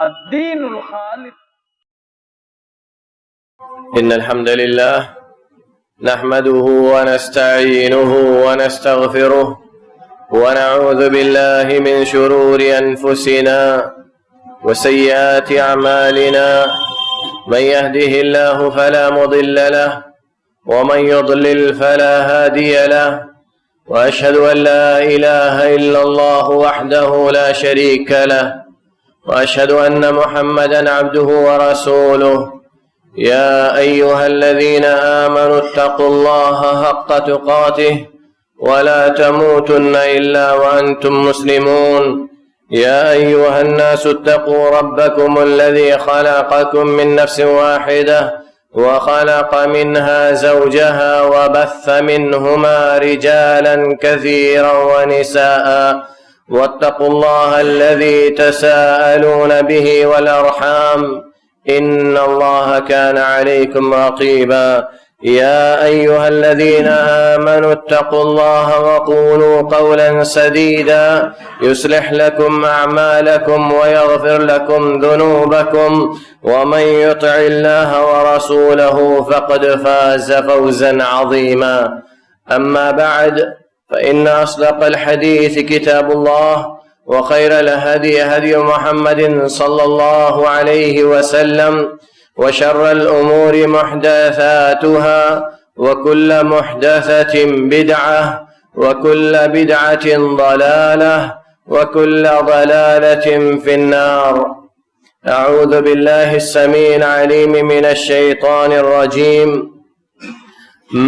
الدین الخالص. إن الحمد لله نحمده ونستعينه ونستغفره ونعوذ بالله من شرور أنفسنا وسيئات أعمالنا. من يهده الله فلا مضل له ومن يضلل فلا هادي له. وأشهد أن لا إله إلا الله وحده لا شريك له وأشهد أن محمدا عبده ورسوله. يا أيها الذين آمنوا اتقوا الله حق تقاته ولا تموتن إلا وأنتم مسلمون. يا أيها الناس اتقوا ربكم الذي خلقكم من نفس واحدة وخلق منها زوجها وبث منهما رجالا كثيرا ونساء. واتقوا الله الذي تساءلون به والأرحام إن الله كان عليكم رقيبا. يا أيها الذين آمنوا اتقوا الله وقولوا قولا سديدا يصلح لكم أعمالكم ويغفر لكم ذنوبكم ومن يطع الله ورسوله فقد فاز فوزا عظيما. أما بعد فإن أصدق الحديث كتاب الله وخير الهدي هدي محمد صلى الله عليه وسلم وشر الأمور محدثاتها وكل محدثة بدعة وكل بدعة ضلالة وكل ضلالة في النار. أعوذ بالله السميع العليم من الشيطان الرجيم.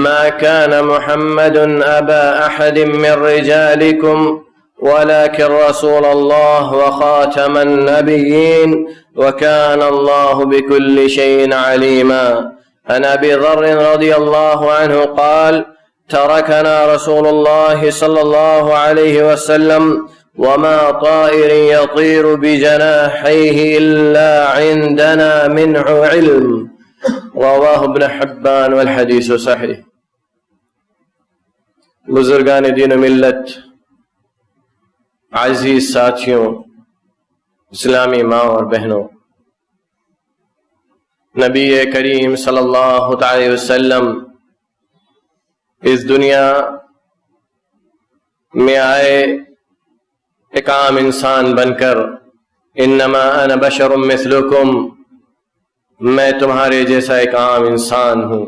ما كان محمد أبا أحد من رجالكم ولكن رسول الله وخاتم النبيين وكان الله بكل شيء عليما. عن أبي ذر رضي الله عنه قال: تركنا رسول الله صلى الله عليه وسلم وما طائر يطير بجناحيه إلا عندنا منه علم. رواه ابن حبان والحديث صحيح. بزرگان دین و ملت، عزیز ساتھیوں، اسلامی ماں اور بہنوں، نبی کریم صلی اللہ علیہ وسلم اس دنیا میں آئے ایک عام انسان بن کر. انما انا بشر مثلکم، میں تمہارے جیسا ایک عام انسان ہوں.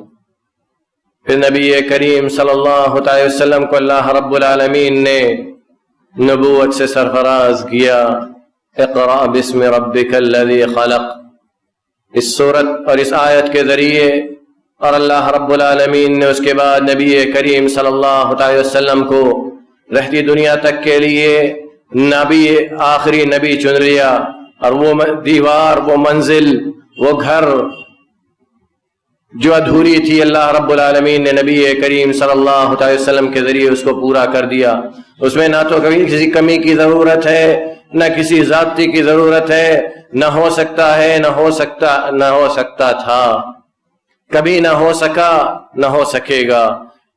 پھر نبی کریم صلی اللہ علیہ وسلم کو اللہ رب العالمین نے نبوت سے سرفراز کیا. اقرأ باسم ربک الذی خلق. اس صورت اور اس آیت کے ذریعے اور اللہ رب العالمین نے اس کے بعد نبی کریم صلی اللہ علیہ وسلم کو رہتی دنیا تک کے لیے نبی، آخری نبی چن لیا. اور وہ دیوار، وہ منزل، وہ گھر جو ادھوری تھی، اللہ رب العالمین نے نبی کریم صلی اللہ علیہ وسلم کے ذریعے اس کو پورا کر دیا. اس میں نہ تو کبھی کسی کمی کی ضرورت ہے، نہ کسی ذاتی کی ضرورت ہے، نہ ہو سکتا ہے، نہ ہو سکتا تھا، کبھی نہ ہو سکا، نہ ہو سکے گا.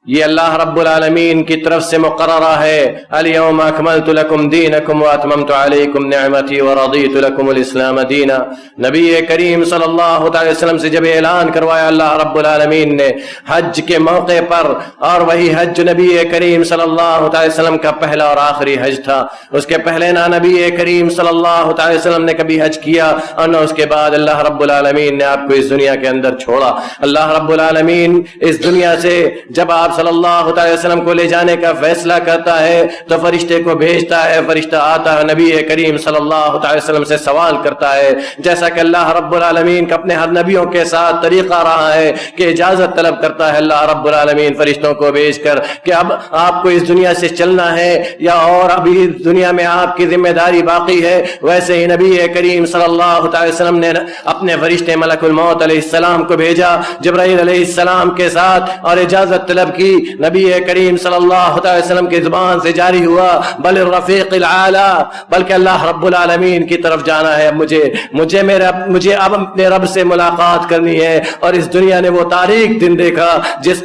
یہ اللہ رب العالمین کی طرف سے مقررہ ہے. الیوم اکملت لکم دینکم واتممت علیکم نعمتی ورضیت لکم الاسلام دینا. نبی کریم صلی اللہ علیہ وسلم سے جب اعلان کروایا اللہ رب العالمین نے حج کے موقع پر، اور وہی حج نبی کریم صلی اللہ علیہ وسلم کا پہلا اور آخری حج تھا. اس کے پہلے نہ نبی کریم صلی اللہ علیہ وسلم نے کبھی حج کیا، اور نہ اس کے بعد اللہ رب العالمین نے آپ کو اس دنیا کے اندر چھوڑا. اللہ رب العالمین اس دنیا سے جب آپ صلی اللہ علیہ وسلم کو لے جانے کا فیصلہ کرتا ہے تو فرشتے کو بھیجتا ہے. فرشتہ آتا ہے، نبی کریم صلی اللہ علیہ وسلم سے سوال کرتا ہے، جیسا کہ اللہ رب العالمین کا اپنے ہر نبیوں کے ساتھ طریقہ رہا ہے کہ اجازت طلب کرتا ہے اللہ رب العالمین فرشتوں کو بھیج کر کہ اب آپ کو اس دنیا سے چلنا ہے یا اور ابھی دنیا میں آپ کی ذمہ داری باقی ہے. ویسے ہی نبی کریم صلی اللہ علیہ وسلم نے اپنے فرشتے ملک الموت علیہ السلام کو بھیجا جبرائیل علیہ السلام کے ساتھ، اور اجازت طلب کی. نبی کریم صلی اللہ علیہ وسلم کی زبان سے جاری ہوا، بل الرفیق العالی، بلکہ اللہ رب العالمین کی طرف جانا ہے. مجھے اب اپنے رب سے ملاقات کرنی ہے. اور اس دنیا نے وہ تاریخ دن دیکھا جس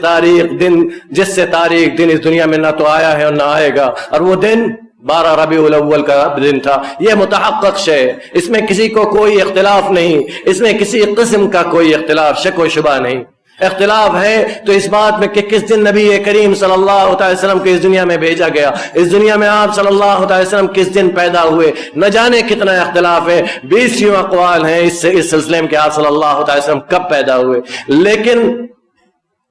سے تاریخ دن اس دنیا میں نہ تو آیا ہے اور نہ آئے گا. اور وہ دن 12 ربیع الاول کا دن تھا، یہ متحقق شے، اس میں کسی کو کوئی اختلاف نہیں، اس میں کسی قسم کا کوئی اختلاف، شک و شبہ نہیں۔ اختلاف ہے تو اس بات میں کہ کس دن نبی کریم صلی اللہ علیہ وسلم کو اس دنیا میں بھیجا گیا، اس دنیا میں آپ صلی اللہ علیہ وسلم کس دن پیدا ہوئے، نہ جانے کتنا اختلاف ہے، 20 اقوال ہیں اس سلسلے میں کہ آپ صلی اللہ علیہ وسلم کب پیدا ہوئے۔ لیکن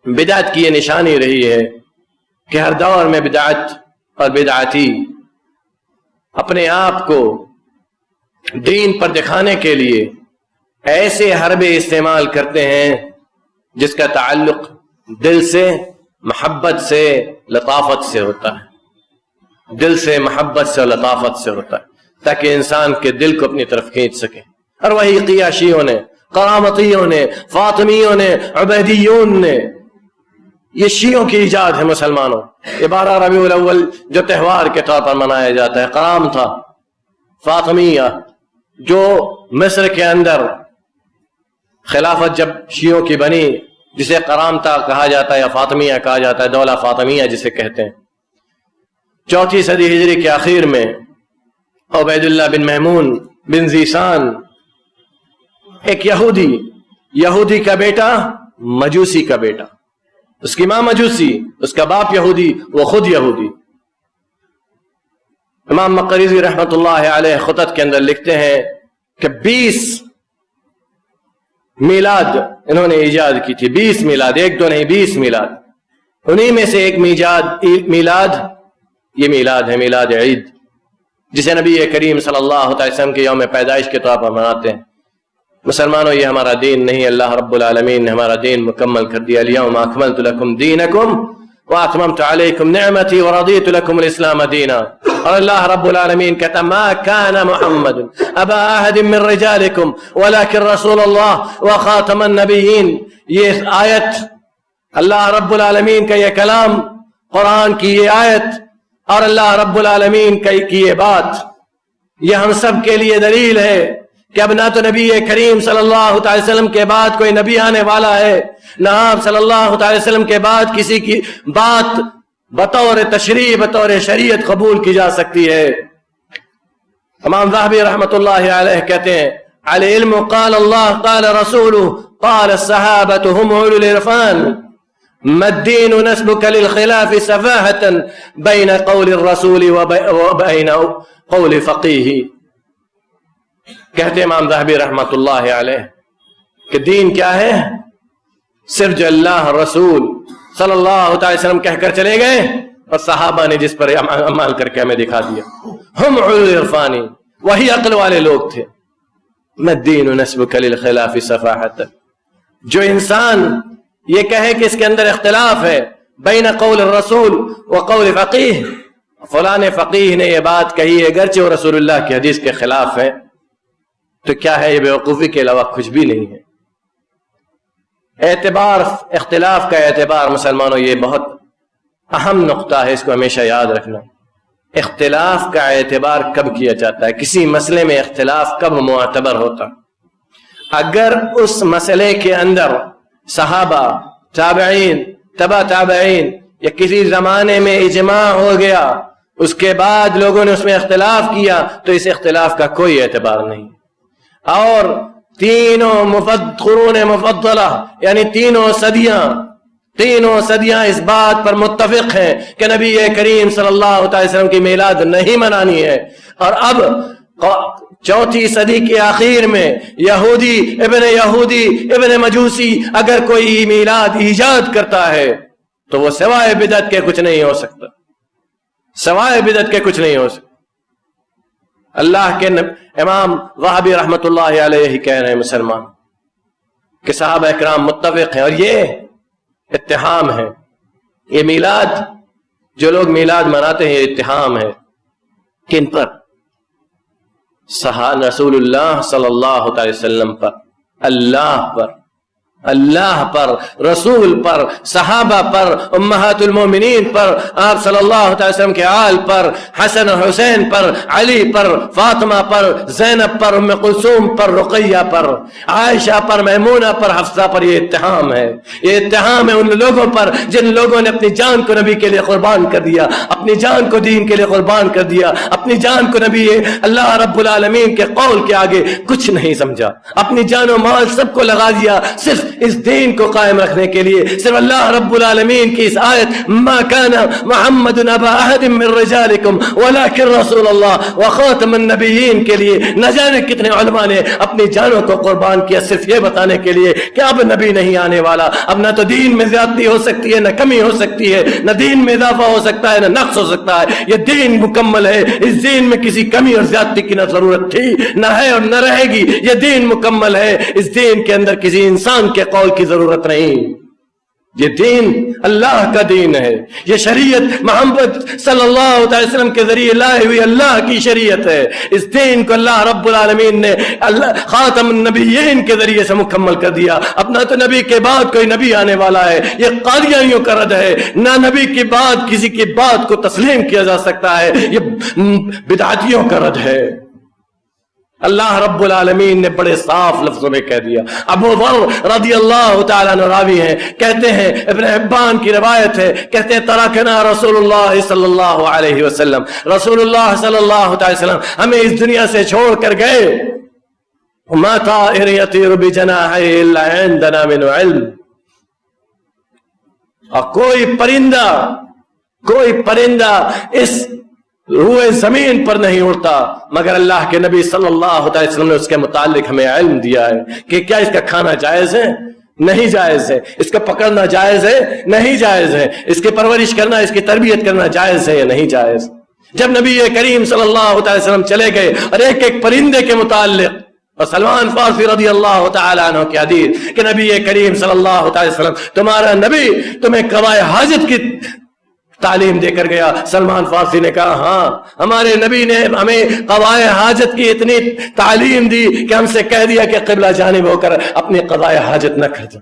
بدعت کی یہ نشانی رہی ہے کہ ہر دور میں بدعت اور بدعتی اپنے آپ کو دین پر دکھانے کے لیے ایسے حربے استعمال کرتے ہیں جس کا تعلق دل سے، محبت سے، لطافت سے ہوتا ہے، دل سے، محبت سے اور لطافت سے ہوتا ہے، تاکہ انسان کے دل کو اپنی طرف کھینچ سکے۔ اور وہی قیاشیوں نے، کرامتیوں نے، فاطمیوں نے، عبیدیون نے، یہ شیعوں کی ایجاد ہے مسلمانوں۔ یہ 12 ربیع الاول جو تہوار کے طور پر منایا جاتا ہے، کرام تھا فاطمیہ، جو مصر کے اندر خلافت جب شیعوں کی بنی، جسے کرامتا کہا جاتا ہے یا فاطمیہ کہا جاتا ہے، دولہ فاطمیہ جسے کہتے ہیں، 4 صدی ہجری کے آخر میں عبید اللہ بن محمون بن ذیشان، ایک یہودی کا بیٹا، مجوسی کا بیٹا، اس کی ماں مجوسی، اس کا باپ یہودی، وہ خود یہودی۔ امام مقریزی رحمت اللہ علیہ خطط کے اندر لکھتے ہیں کہ 20 میلاد انہوں نے ایجاد کی تھی، 20 میلاد، 1 2 نہیں، 20 میلاد۔ انہی میں سے ایک میلاد، یہ میلاد ہے، میلاد عید، جسے نبی کریم صلی اللہ علیہ وسلم کے یوم پیدائش کے طور پر مناتے ہیں۔ مسلمانوں، یہ ہمارا دین نہیں، اللہ رب العالمین نے ہمارا دین مکمل کر دیا۔ الیوم اکملت لکم دینکم واتممت علیکم نعمتی ورضیت لکم الاسلام دینا۔ اور اللہ رب العالمین کہتا ما کان محمد ابا احد من رجالکم ولکن رسول اللہ وخاتم النبیین۔ یہ آیت، اللہ رب العالمین کا یہ کلام، قرآن کی یہ آیت اور اللہ رب العالمین کی یہ بات، یہ ہم سب کے لیے دلیل ہے کہ اب نہ تو نبی کریم صلی اللہ علیہ وسلم کے بعد کوئی نبی آنے والا ہے، نہ آپ صلی اللہ علیہ وسلم کے بعد کسی کی بات بطور تشریع، بطور شریعت قبول کی جا سکتی ہے۔ امام ذہبی رحمت اللہ علیہ کہتے ہیں العلم قال اللہ قال رسولہ قال الصحابۃ هم اولو العرفان ما الدین نسبک للخلاف سفاہۃ بین قول الرسول وبین قول فقیہ۔ کہتے امام ذہبی رحمت اللہ علیہ کہ دین کیا ہے؟ صرف جو اللہ رسول صلی اللہ علیہ وسلم کہہ کر چلے گئے اور صحابہ نے جس پر عمل کر کے ہمیں دکھا دیا، ہم اولو العرفان، وہی عقل والے لوگ تھے۔ ما الدین نسبک للخلاف صفاحۃ، جو انسان یہ کہے کہ اس کے اندر اختلاف ہے بین قول الرسول و قول فقیہ، فلاں فقیہ نے یہ بات کہی ہے اگرچہ وہ رسول اللہ کی حدیث کے خلاف ہے، تو کیا ہے؟ یہ بیوقوفی کے علاوہ کچھ بھی نہیں ہے۔ اعتبار، اختلاف کا اعتبار مسلمانوں، یہ بہت اہم نقطہ ہے، اس کو ہمیشہ یاد رکھنا۔ اختلاف کا اعتبار کب کیا جاتا ہے؟ کسی مسئلے میں اختلاف کب معتبر ہوتا؟ اگر اس مسئلے کے اندر صحابہ، تابعین، تبع تابعین یا کسی زمانے میں اجماع ہو گیا، اس کے بعد لوگوں نے اس میں اختلاف کیا، تو اس اختلاف کا کوئی اعتبار نہیں۔ اور تینوں قرون مفضلہ یعنی تینوں صدیاں اس بات پر متفق ہیں کہ نبی کریم صلی اللہ علیہ وسلم کی میلاد نہیں منانی ہے۔ اور اب 4 صدی کے آخر میں یہودی ابن مجوسی اگر کوئی میلاد ایجاد کرتا ہے تو وہ سوائے بدعت کے کچھ نہیں ہو سکتا، سوائے بدعت کے کچھ نہیں ہو سکتا۔ اللہ کے امام وہابی رحمت اللہ علیہ ہی کہہ رہے ہیں مسلمان کہ صحابہ اکرام متفق ہیں، اور یہ اتہام ہے، یہ میلاد، جو لوگ میلاد مناتے ہیں، یہ اتہام ہے کن پر؟ رسول اللہ صلی اللہ علیہ وسلم پر، اللہ پر، اللہ پر، رسول پر، صحابہ پر، امہات المومنین پر، آپ صلی اللہ علیہ وسلم کے آل پر، حسن اور حسین پر، علی پر، فاطمہ پر، زینب پر، ام کلثوم پر، رقیہ پر، عائشہ پر، میمونہ پر، حفصہ پر. یہ اتہام ہے، یہ اتہام ہے ان لوگوں پر جن لوگوں نے اپنی جان کو نبی کے لیے قربان کر دیا، اپنی جان کو دین کے لیے قربان کر دیا، اپنی جان کو نبی اللہ رب العالمین کے قول کے آگے کچھ نہیں سمجھا، اپنی جان و مال سب کو لگا دیا صرف اس دین کو قائم رکھنے کے لیے. صرف اللہ رب العالمین کی اس آیت ما کان محمد ابا احد من رجالکم ولکن رسول اللہ وخاتم النبیین کے لیے نہ جانے کتنے علماء نے اپنی جانوں کو قربان کیا صرف یہ بتانے کے لیے کہ اب نبی نہیں آنے والا، اب نہ تو دین میں زیادتی ہو سکتی ہے، نہ کمی ہو سکتی ہے، نہ دین میں اضافہ ہو سکتا ہے، نہ نقص ہو سکتا ہے. یہ دین مکمل ہے، اس دین میں کسی کمی اور زیادتی کی نہ ضرورت تھی، نہ ہے اور نہ رہے گی. یہ دین مکمل ہے، اس دین کے اندر کسی انسان کے قول کی ضرورت نہیں. یہ دین اللہ کا دین ہے، یہ شریعت محمد صلی اللہ علیہ وسلم کے ذریعے لائے ہوئی اللہ کی شریعت ہے. اس دین کو اللہ رب العالمین نے اللہ خاتم النبیین کے ذریعے سے مکمل کر دیا. اپنا تو نبی کے بعد کوئی نبی آنے والا ہے، یہ قادیانیوں کا رد ہے. نہ نبی کے بعد کسی کی بات کو تسلیم کیا جا سکتا ہے، یہ بدعتیوں کا رد ہے. اللہ رب العالمین نے بڑے صاف لفظوں میں کہہ دیا. ابو ذر رضی اللہ تعالیٰ عنہ راوی ہیں، کہتے ہیں ابن حبان کی روایت ہے، کہتے ہیں ترکنا رسول اللہ صلی اللہ علیہ وسلم، رسول اللہ صلی اللہ علیہ وسلم ہمیں اس دنیا سے چھوڑ کر گئے. ما طائر یطیر بجناحیہ الا عندنا من علم، اور کوئی پرندہ اس روئے زمین پر نہیں اڑتا مگر اللہ کے نبی صلی اللہ علیہ وسلم نے اس کے متعلق ہمیں علم دیا ہے کہ کیا اس کا کھانا جائز ہے، نہیں جائز ہے، اس کا پکڑنا جائز ہے، نہیں جائز ہے، اس کی پرورش کرنا، اس کی تربیت کرنا جائز ہے یا نہیں جائز. جب نبی کریم صلی اللہ علیہ وسلم چلے گئے اور ایک ایک پرندے کے متعلق، اور سلمان فارسی رضی اللہ تعالیٰ عنہ کی حدیث کہ نبی کریم صلی اللہ علیہ وسلم تمہارا نبی تمہیں قضائے حاجت کی تعلیم دے کر گیا. سلمان فارسی نے کہا ہاں ہمارے نبی نے ہمیں قضائے حاجت کی اتنی تعلیم دی کہ ہم سے کہہ دیا کہ قبلہ جانب ہو کر اپنی قضائے حاجت نہ کر جا.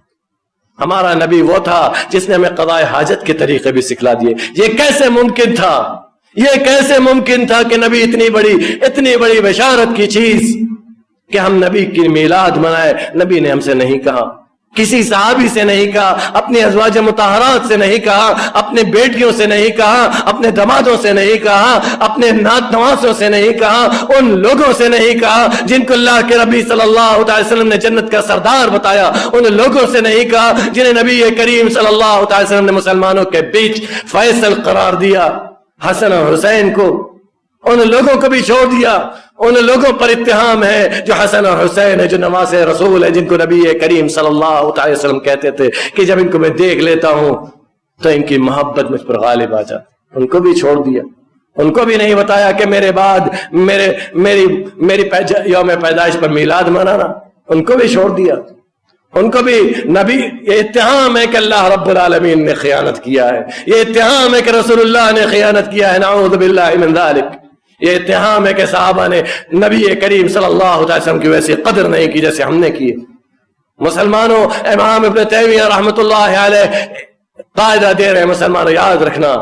ہمارا نبی وہ تھا جس نے ہمیں قضائے حاجت کے طریقے بھی سکھلا دیے. یہ کیسے ممکن تھا، یہ کیسے ممکن تھا کہ نبی اتنی بڑی بشارت کی چیز کہ ہم نبی کی میلاد منائے، نبی نے ہم سے نہیں کہا، کسی صحابی سے نہیں کہا، اپنی ازواج مطہرات سے نہیں کہا، اپنے بیٹیوں سے نہیں کہا، اپنے دمادوں سے نہیں کہا، اپنے نات نواسوں سے نہیں کہا، ان لوگوں سے نہیں کہا جن کو اللہ کے نبی صلی اللہ علیہ وسلم نے جنت کا سردار بتایا، ان لوگوں سے نہیں کہا جنہیں نبی کریم صلی اللہ علیہ وسلم نے مسلمانوں کے بیچ فیصل قرار دیا، حسن اور حسین کو. ان لوگوں کو بھی چھوڑ دیا. ان لوگوں پر اتہام ہے جو حسن اور حسین ہے، جو نواز رسول ہے، جن کو نبی کریم صلی اللہ علیہ وسلم کہتے تھے کہ جب ان کو میں دیکھ لیتا ہوں تو ان کی محبت مجھ پر غالب آ جاتی. ان کو بھی چھوڑ دیا. ان کو بھی نہیں بتایا کہ میرے بعد میری یوم پیدائش پر میلاد منانا. ان کو بھی چھوڑ دیا. ان کو بھی نبی، یہ اتہام ہے کہ اللہ رب العالمین نے خیانت کیا ہے، یہ اتہام ہے کہ رسول اللہ نے خیانت کیا ہے، نعوذ باللہ من ذالک. یہ اتہام ہے کہ صحابہ نے نبی کریم صلی اللہ علیہ وسلم کی ویسی قدر نہیں کی جیسے ہم نے کی. مسلمانوں، امام ابن تیمیہ رحمۃ اللہ علیہ قاعدہ دے رہے ہیں، مسلمانوں یاد رکھنا،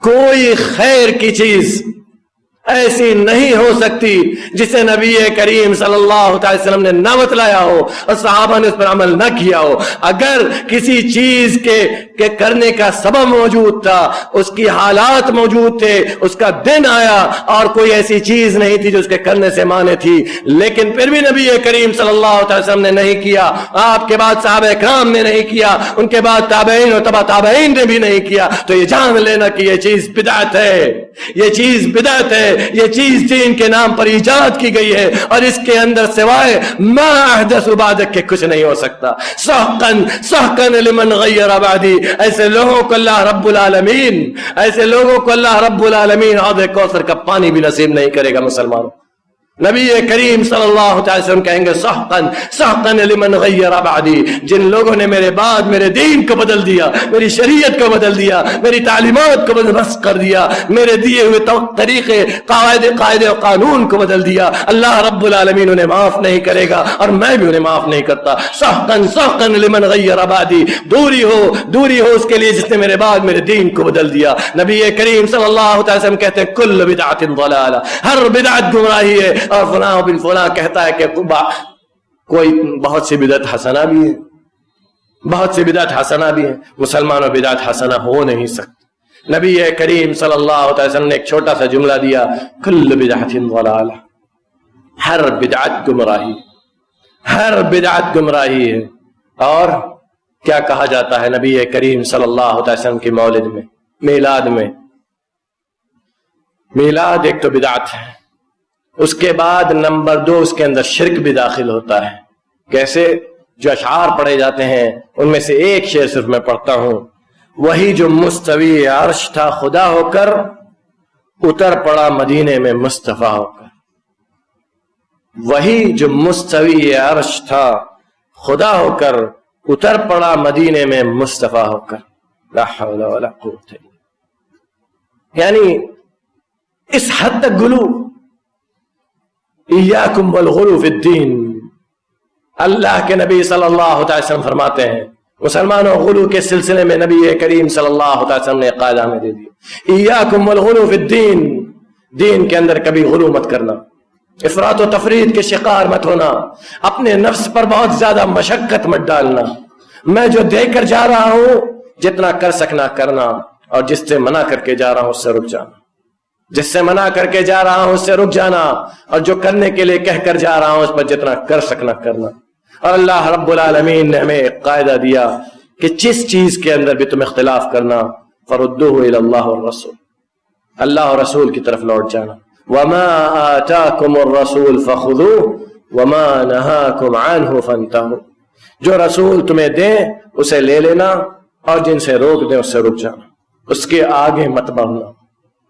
کوئی خیر کی چیز ایسی نہیں ہو سکتی جسے نبی کریم صلی اللہ علیہ وسلم نے نہ بتلایا ہو اور صحابہ نے اس پر عمل نہ کیا ہو. اگر کسی چیز کے کرنے کا سبب موجود تھا، اس کی حالات موجود تھے، اس کا دن آیا اور کوئی ایسی چیز نہیں تھی جو اس کے کرنے سے مانے تھی، لیکن پھر بھی نبی کریم صلی اللہ علیہ وسلم نے نہیں کیا، آپ کے بعد صحابہ اکرام نے نہیں کیا، ان کے بعد تابعین اور تبع تابعین نے بھی نہیں کیا، تو یہ جان لینا کہ یہ چیز بدعت ہے، یہ چیز بدعت ہے، یہ چیز دین کے نام پر ایجاد کی گئی ہے اور اس کے اندر سوائے ما احدث بعدک کے کچھ نہیں ہو سکتا. سحقن لمن غیر بعدی، ایسے لوگوں کو اللہ رب العالمین حوض کوثر کا پانی بھی نصیب نہیں کرے گا. مسلمانوں نبی کریم صلی اللہ علیہ وسلم کہیں گے سحقن سحقن لمن غیر بعدی، جن لوگوں نے میرے بعد میرے دین کو بدل دیا، میری شریعت کو بدل دیا، میری تعلیمات کو بدل کر دیا، میرے دیے ہوئے طریقے قاعدے و قانون کو بدل دیا، اللہ رب العالمین انہیں معاف نہیں کرے گا اور میں بھی انہیں معاف نہیں کرتا۔ سحقن سحقن لمن غیر بعدی، دوری ہو اس کے لیے جس نے میرے بعد میرے دین کو بدل دیا۔ نبی کریم صلی اللہ علیہ وسلم کہتے ہیں کل بدعت ضلالہ، ہر بدعت گمراہی ہے، اور فلاں بن فلاں کہتا ہے کہ کوئی بہت سی بدعت حسنہ بھی ہے، بہت سی بدعت حسنہ بھی ہے، مسلمانوں بدعت حسنہ ہو نہیں سکتی۔ نبی کریم صلی اللہ علیہ وسلم نے ایک چھوٹا سا جملہ دیا، کل بدعت ضلالہ، ہر بدعت گمراہی، ہر بدعت گمراہی ہے۔ اور کیا کہا جاتا ہے نبی کریم صلی اللہ علیہ وسلم کی مولد میں، میلاد میں؟ میلاد ایک تو بدعت ہے، اس کے بعد نمبر 2 اس کے اندر شرک بھی داخل ہوتا ہے۔ کیسے؟ جو اشعار پڑھے جاتے ہیں ان میں سے ایک شعر صرف میں پڑھتا ہوں، وہی جو مستوی عرش تھا خدا ہو کر، اتر پڑا مدینے میں مصطفیٰ ہو کر۔ وہی جو مستوی عرش تھا خدا ہو کر، اتر پڑا مدینے میں مصطفیٰ ہو کر۔ لا حول ولا قوت، یعنی اس حد تک غلو، ایاکم والغلو فی الدین۔ اللہ کے نبی صلی اللہ علیہ وسلم فرماتے ہیں مسلمانوں غلو کے سلسلے میں نبی کریم صلی اللہ علیہ وسلم نے قاعدہ ہمیں دے دیا، ایاکم والغلو فی الدین، دین کے اندر کبھی غلو مت کرنا، افراط و تفرید کے شکار مت ہونا، اپنے نفس پر بہت زیادہ مشقت مت ڈالنا۔ میں جو دے کر جا رہا ہوں جتنا کر سکنا کرنا، اور جس سے منع کر کے جا رہا ہوں اس سے رک جانا، جس سے منع کر کے جا رہا ہوں اس سے رک جانا، اور جو کرنے کے لیے کہہ کر جا رہا ہوں اس پر جتنا کر سکنا کرنا۔ اور اللہ رب العالمین نے ہمیں ایک قاعدہ دیا کہ جس چیز کے اندر بھی تم اختلاف کرنا، فردوہ الی اللہ والرسول، اللہ اور رسول کی طرف لوٹ جانا۔ وما آتاکم الرسول فخذوہ وما نہاکم عنہ فانتہوا، جو رسول تمہیں دیں اسے لے لینا، اور جن سے روک دیں اس سے رک جانا، اس کے آگے مت بڑھنا،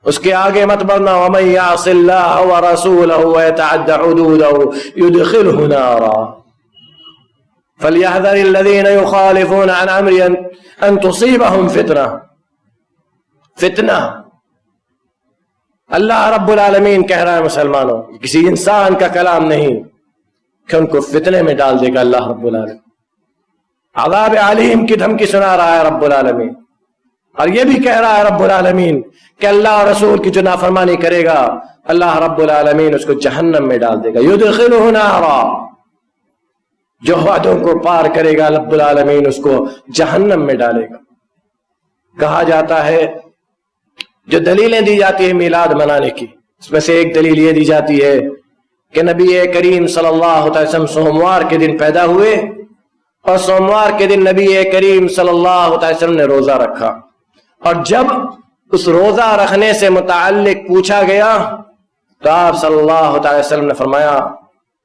اس کے آگے مت بڑھنا۔ ومن یعص اللہ ورسولہ ویتعد حدودہ یدخلہ نارا فلیحذر الذین یخالفون عن امرہ ان تصیبہم فتنہ۔ فتنہ، اللہ رب العالمین کہہ رہا ہے مسلمانوں، کسی انسان کا کلام نہیں کہ ان کو فتنے میں ڈال دے گا اللہ رب العالمین، عذاب علیم کی دھمکی سنا رہا ہے رب العالمین۔ اور یہ بھی کہہ رہا ہے رب العالمین کہ اللہ اور رسول کی جو نافرمانی کرے گا اللہ رب العالمین اس کو جہنم میں ڈال دے گا، یدخلہ نارا، جو وعدوں کو پار کرے گا رب العالمین اس کو جہنم میں ڈالے گا۔ کہا جاتا ہے جو دلیلیں دی جاتی ہیں میلاد منانے کی، اس میں سے ایک دلیل یہ دی جاتی ہے کہ نبی کریم صلی اللہ علیہ وسلم سوموار کے دن پیدا ہوئے، اور سوموار کے دن نبی کریم صلی اللہ علیہ وسلم نے روزہ رکھا، اور جب اس روزہ رکھنے سے متعلق پوچھا گیا تو آپ صلی اللہ علیہ وسلم نے فرمایا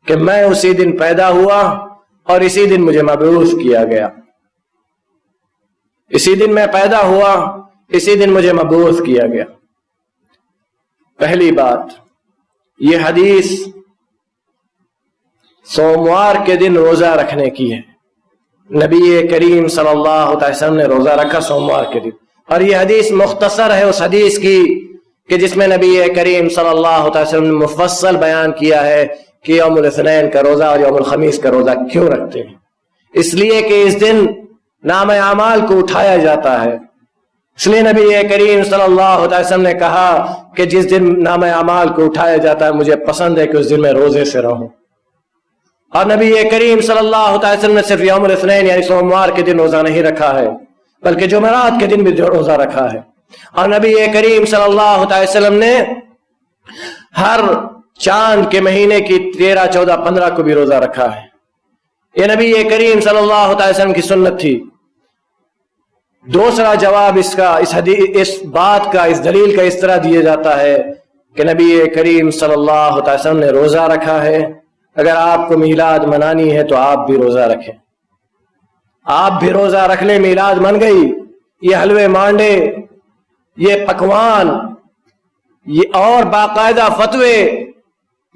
کہ میں اسی دن پیدا ہوا اور اسی دن مجھے مبعوث کیا گیا، اسی دن میں پیدا ہوا، اسی دن مجھے مبعوث کیا گیا۔ پہلی بات، یہ حدیث سوموار کے دن روزہ رکھنے کی ہے، نبی کریم صلی اللہ علیہ وسلم نے روزہ رکھا سوموار کے دن، اور یہ حدیث مختصر ہے اس حدیث کی کہ جس میں نبی کریم صلی اللہ علیہ وسلم نے مفصل بیان کیا ہے کہ یوم الاثنین کا روزہ اور یوم الخمیس کا روزہ کیوں رکھتے ہیں۔ اس لیے کہ اس دن نام اعمال کو اٹھایا جاتا ہے، اس لیے نبی کریم صلی اللہ علیہ وسلم نے کہا کہ جس دن نام اعمال کو اٹھایا جاتا ہے مجھے پسند ہے کہ اس دن میں روزے سے رہوں۔ اور نبی کریم صلی اللہ علیہ وسلم نے صرف یوم الاثنین یعنی سوموار کے دن روزہ نہیں رکھا ہے بلکہ جمعرات کے دن بھی روزہ رکھا ہے، اور نبی کریم صلی اللہ علیہ وسلم نے ہر چاند کے مہینے کی 13، 14، 15 کو بھی روزہ رکھا ہے۔ یہ نبی کریم صلی اللہ علیہ وسلم کی سنت تھی۔ دوسرا جواب اس بات کا، اس دلیل کا اس طرح دیا جاتا ہے کہ نبی کریم صلی اللہ علیہ وسلم نے روزہ رکھا ہے، اگر آپ کو میلاد منانی ہے تو آپ بھی روزہ رکھیں، آپ بھی روزہ رکھ لیں، میلاد من گئی۔ یہ حلوے مانڈے، یہ پکوان، یہ اور باقاعدہ فتوے،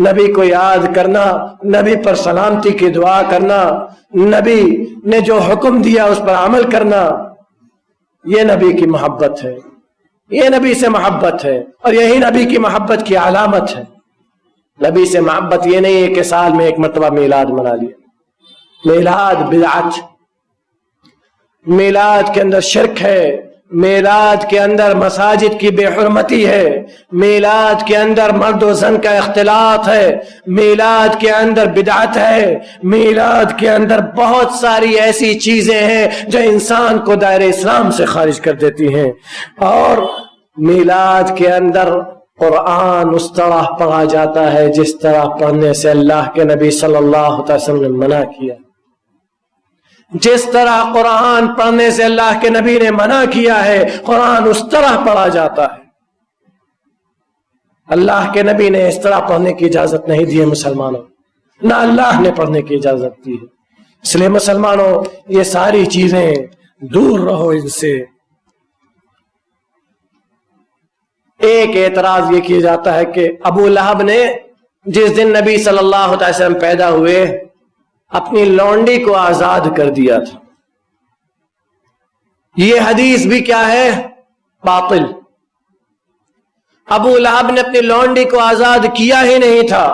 نبی کو یاد کرنا، نبی پر سلامتی کی دعا کرنا، نبی نے جو حکم دیا اس پر عمل کرنا، یہ نبی کی محبت ہے، یہ نبی سے محبت ہے، اور یہی نبی کی محبت کی علامت ہے۔ نبی سے محبت یہ نہیں ہے کہ سال میں ایک مرتبہ میلاد منا لیا۔ میلاد بدعت، میلاد کے اندر شرک ہے، میلاد کے اندر مساجد کی بے حرمتی ہے، میلاد کے اندر مرد و زن کا اختلاط ہے، میلاد کے اندر بدعت ہے، میلاد کے اندر بہت ساری ایسی چیزیں ہیں جو انسان کو دائرہ اسلام سے خارج کر دیتی ہیں۔ اور میلاد کے اندر قرآن اس طرح پڑھا جاتا ہے جس طرح پڑھنے سے اللہ کے نبی صلی اللہ علیہ وسلم نے منع کیا۔ جس طرح قرآن پڑھنے سے اللہ کے نبی نے منع کیا ہے، قرآن اس طرح پڑھا جاتا ہے۔ اللہ کے نبی نے اس طرح پڑھنے کی اجازت نہیں دی ہے مسلمانوں، نہ اللہ نے پڑھنے کی اجازت دی ہے۔ اس لیے مسلمانوں یہ ساری چیزیں دور رہو ان سے۔ ایک اعتراض یہ کیا جاتا ہے کہ ابو لہب نے جس دن نبی صلی اللہ علیہ وسلم پیدا ہوئے اپنی لونڈی کو آزاد کر دیا تھا۔ یہ حدیث بھی کیا ہے؟ باطل۔ ابو لہب نے اپنی لونڈی کو آزاد کیا ہی نہیں تھا۔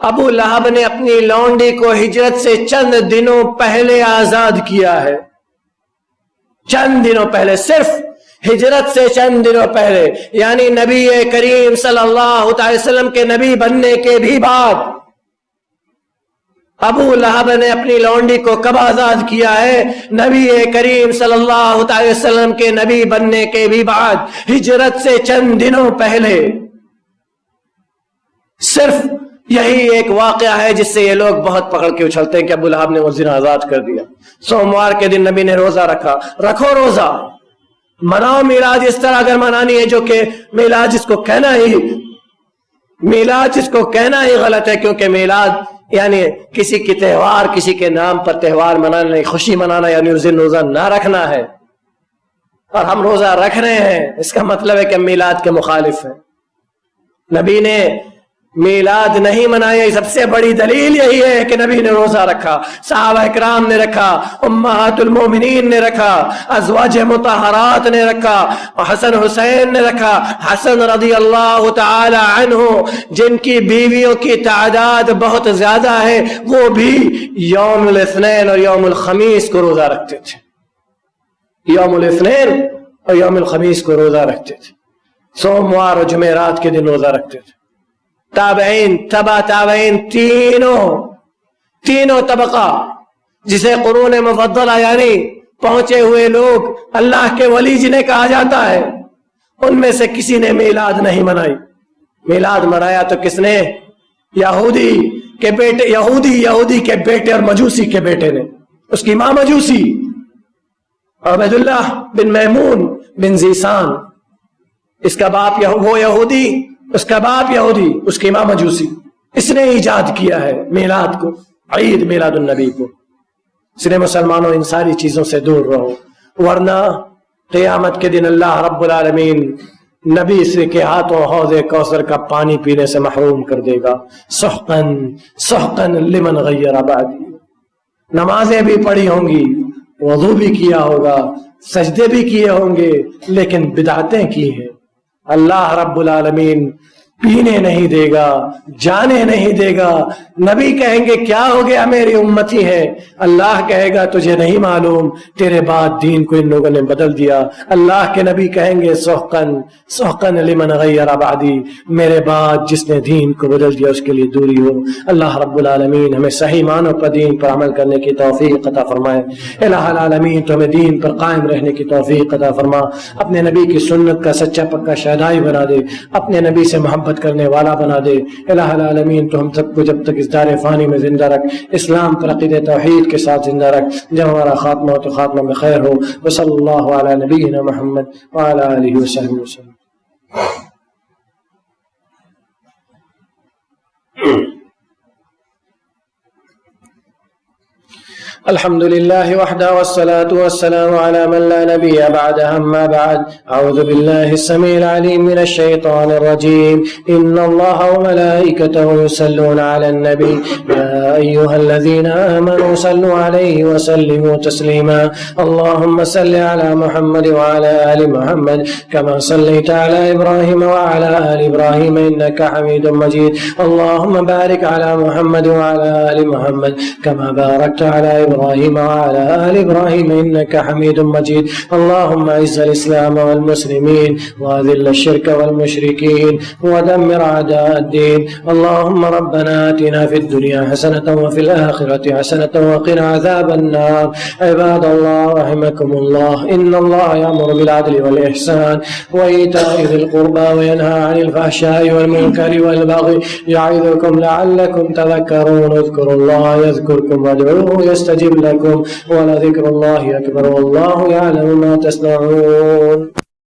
ابو لہب نے اپنی لونڈی کو ہجرت سے چند دنوں پہلے آزاد کیا ہے، چند دنوں پہلے، صرف ہجرت سے چند دنوں پہلے، یعنی نبی کریم صلی اللہ علیہ وسلم کے نبی بننے کے بھی بعد ابو لہب نے اپنی لونڈی کو کب آزاد کیا ہے؟ نبی کریم صلی اللہ علیہ وسلم کے نبی بننے کے بھی بعد، ہجرت سے چند دنوں پہلے۔ صرف یہی ایک واقعہ ہے جس سے یہ لوگ بہت پکڑ کے اچھلتے ہیں کہ ابو لہب نے اس دن آزاد کر دیا۔ سوموار کے دن نبی نے روزہ رکھا، رکھو روزہ، مناؤ میلاد اس طرح اگر منانی ہے، جو کہ میلاد جس کو کہنا ہی غلط ہے، کیونکہ میلاد یعنی کسی کی تہوار، کسی کے نام پر تہوار منانا، خوشی منانا، یعنی اس دن روزہ نہ رکھنا ہے، اور ہم روزہ رکھ رہے ہیں، اس کا مطلب ہے کہ میلاد کے مخالف ہیں۔ نبی نے میلاد نہیں منایا، سب سے بڑی دلیل یہی ہے کہ نبی نے روزہ رکھا، صحابہ اکرام نے رکھا، امہات المومنین نے رکھا، ازواج مطہرات نے رکھا، حسن حسین نے رکھا۔ حسن رضی اللہ تعالی عنہ جن کی بیویوں کی تعداد بہت زیادہ ہے، وہ بھی یوم الاثنین اور یوم الخمیس کو روزہ رکھتے تھے، یوم الاثنین اور یوم الخمیس کو روزہ رکھتے تھے، سوموار اور جمعرات کے دن روزہ رکھتے تھے۔ تابعین، تبع تابعین، تینوں طبقہ جسے قرون مفضلہ یعنی پہنچے ہوئے لوگ، اللہ کے ولی جنہیں کہا جاتا ہے، ان میں سے کسی نے میلاد نہیں منائی۔ میلاد منایا تو کس نے؟ یہودی کے بیٹے اور مجوسی کے بیٹے نے، اس کی ماں مجوسی، عبید اللہ بن میمون بن زیسان، اس کا باپ وہ یہودی، اس کا باپ یہودی، اس کی ماں مجوسی۔ اس نے ایجاد کیا ہے میلاد کو، عید میلاد النبی کو۔ اس لیے مسلمانوں ان ساری چیزوں سے دور رہو، ورنہ قیامت کے دن اللہ رب العالمین نبی سے کے ہاتھوں حوض کوثر کا پانی پینے سے محروم کر دے گا۔ سحقاً سحقاً لمن غیر بعدی۔ نمازیں بھی پڑھی ہوں گی، وضو بھی کیا ہوگا، سجدے بھی کیے ہوں گے، لیکن بدعتیں کی ہیں۔ اللہ رب العالمین پینے نہیں دے گا، جانے نہیں دے گا۔ نبی کہیں گے کیا ہو گیا، میری امتی ہے۔ اللہ کہے گا تجھے نہیں معلوم، تیرے بعد دین کو ان لوگوں نے بدل دیا۔ اللہ کے نبی کہیں گے سحقاً سحقاً لمن غیر بعدی، میرے بعد جس نے دین کو بدل دیا اس کے لیے دوری ہو۔ اللہ رب العالمین ہمیں صحیح معنوں پر دین پر عمل کرنے کی توفیق عطا فرمائے۔ الہ العالمین تو ہمیں دین پر قائم رہنے کی توفیق عطا فرما، اپنے نبی کی سنت کا سچا پکا شہدائی بنا دے، اپنے نبی سے محبت کرنے والا بنا دے۔ الہ العالمین تو ہم سب کو جب تک اس دار فانی میں زندہ رکھ، اسلام پر عقیدہ توحید کے ساتھ زندہ رکھ، جب ہمارا خاتمہ ہو تو خاتمہ میں خیر ہو۔ وصلی اللہ علی نبینا محمد وعلی آلہ وصحبہ وسلم۔ الحمد لله وحده والصلاة والسلام على من لا نبي بعده. أما بعد، أعوذ بالله السميع العليم من الشيطان الرجيم. إن الله وملائكته يصلون على النبي يا أيها الذين آمنوا صلوا عليه وسلموا تسليما. اللهم صل على محمد وعلى آل محمد كما صليت على إبراهيم وعلى آل إبراهيم إنك حميد مجيد. اللهم بارك على محمد وعلى آل محمد كما باركت على إبراهيم وعلى آل إبراهيم إنك حميد مجيد. اللهم أعز الإسلام والمسلمين وأذل الشرك والمشركين ودمر أعداء الدين. اللهم ربنا آتنا في الدنيا حسنة وفي الآخرة حسنة وقنا عذاب النار. عباد الله رحمكم الله، إن الله يأمر بالعدل والإحسان وإيتاء ذي القربى وينهى عن الفحشاء والمنكر والبغي يعظكم لعلكم تذكرون. اذكروا الله يذكركم وادعوه يستجب لكم ولذكر الله أكبر والله يعلم ما تصنعون.